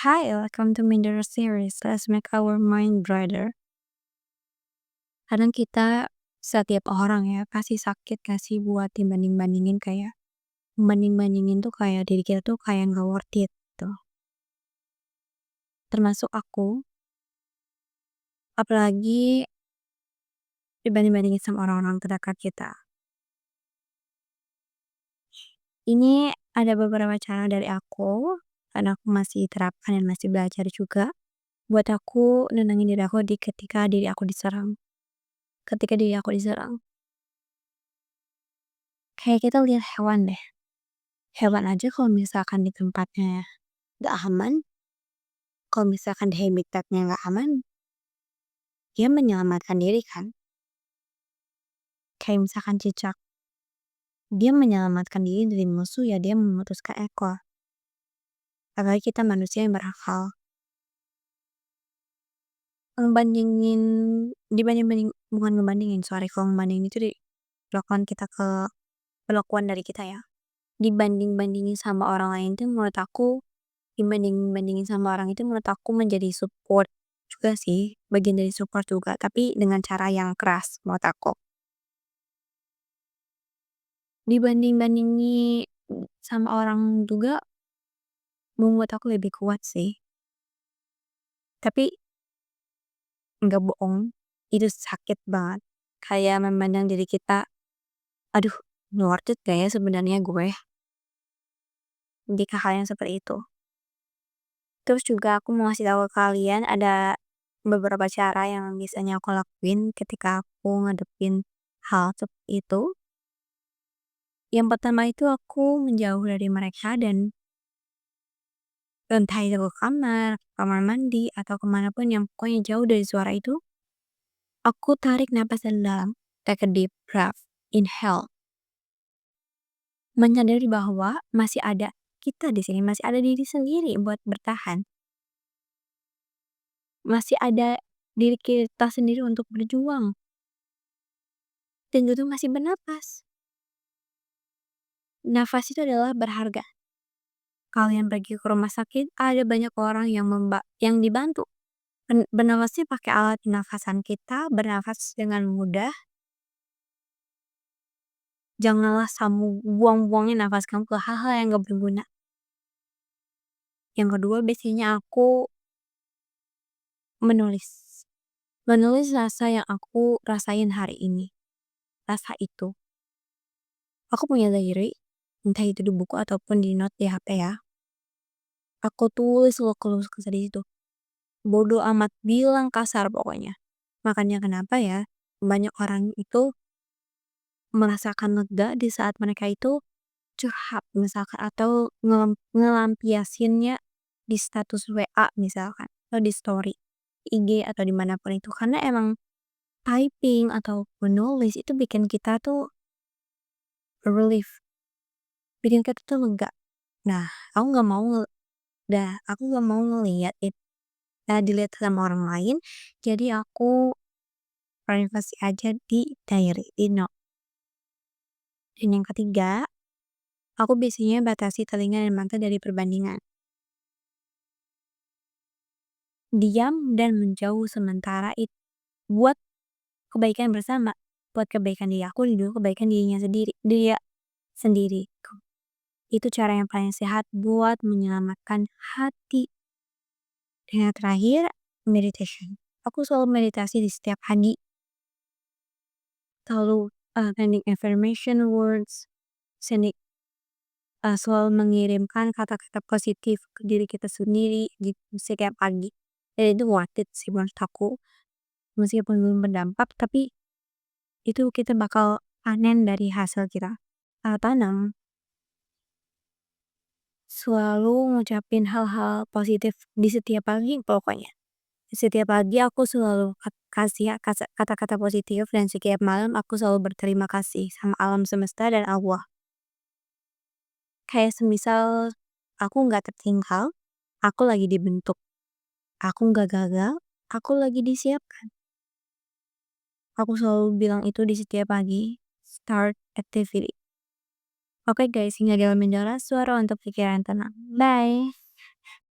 Hi, welcome to Minder Series. Let's make our mind brighter. Kadang kita, setiap orang ya, pasti sakit gak sih buat dibanding-bandingin kayak, banding-bandingin tuh kayak diri kita tuh kayak nggak worth it tuh. Termasuk aku, apalagi dibanding-bandingin sama orang-orang terdekat kita. Ini ada beberapa cara dari aku, karena aku masih terapkan dan masih belajar juga, buat aku nenangin diri aku ketika diri aku diserang. Ketika diri aku diserang. Kayak kita lihat hewan deh. Hewan aja kalau misalkan di tempatnya nggak aman, kalau misalkan di habitatnya nggak aman, dia menyelamatkan diri kan. Kayak misalkan cicak, dia menyelamatkan diri dari musuh ya dia memutuskan ekor. Apalagi kita manusia yang berakal. Ngebandingin, dibanding-banding, bukan ngebandingin, sorry, kalau ngebandingin itu dilakukan kita ke perlakuan dari kita ya. Dibanding-bandingin sama orang lain tuh menurut aku, dibanding-bandingin sama orang itu menurut aku menjadi support juga sih, bagian dari support juga, tapi dengan cara yang keras menurut aku. Dibanding-bandingi sama orang juga membuat aku lebih kuat sih. Tapi nggak bohong, itu sakit banget. Kayak memandang diri kita, aduh, worth it gak ya sebenarnya gue jika hal yang seperti itu. Terus juga aku mau ngasih tahu ke kalian ada beberapa cara yang biasanya aku lakuin ketika aku ngadepin hal seperti itu. Yang pertama itu aku menjauh dari mereka dan entah itu ke kamar mandi, atau kemanapun yang pokoknya jauh dari suara itu, aku tarik napas dalam, take a deep breath, inhale. Menyadari bahwa masih ada kita di sini, masih ada diri sendiri buat bertahan. Masih ada diri kita sendiri untuk berjuang. Dan itu masih bernapas. Nafas itu adalah berharga. Kalian pergi ke rumah sakit, ada banyak orang yang dibantu. Bernafasnya pakai alat pernafasan kita, bernafas dengan mudah. Janganlah kamu buang-buangin nafas kamu ke hal-hal yang gak berguna. Yang kedua, biasanya aku menulis. Menulis rasa yang aku rasain hari ini. Rasa itu. Aku punya diary, entah itu di buku ataupun di note di HP ya. Aku tulis lo keluh kesah di situ. Bodoh amat, bilang kasar pokoknya. Makanya kenapa ya, banyak orang itu merasakan lega di saat mereka itu curhat misalkan atau ngelampiasinnya di status WA misalkan atau di story IG atau dimanapun itu karena emang typing atau menulis itu bikin kita tuh relief, bikin kita tuh lega. Nah, aku nggak mau aku nggak mau ngeliat itu dilihat sama orang lain, jadi aku privasi aja di diary, di note. Dan yang ketiga, aku biasanya batasi telinga dan mata dari perbandingan. Diam dan menjauh sementara itu buat kebaikan bersama, buat kebaikan diri aku dan juga kebaikan dia sendiri. Itu cara yang paling sehat buat menyelamatkan hati. Dan yang terakhir, meditation. Aku selalu meditasi di setiap pagi. Selalu sending affirmation words, sending selalu mengirimkan kata-kata positif ke diri kita sendiri di setiap pagi. Dan itu worth it sih menurut aku. Meskipun belum berdampak, tapi itu kita bakal panen dari hasil kita tanam. Selalu ngucapin hal-hal positif di setiap pagi pokoknya. Di setiap pagi aku selalu kasih kata-kata positif dan setiap malam aku selalu berterima kasih sama alam semesta dan Allah. Kayak semisal aku nggak tertinggal, aku lagi dibentuk. Aku nggak gagal, aku lagi disiapkan. Aku selalu bilang itu di setiap pagi, start activity. Oke guys, hingga dalam menjelaskan suara untuk pikiran tenang. Bye!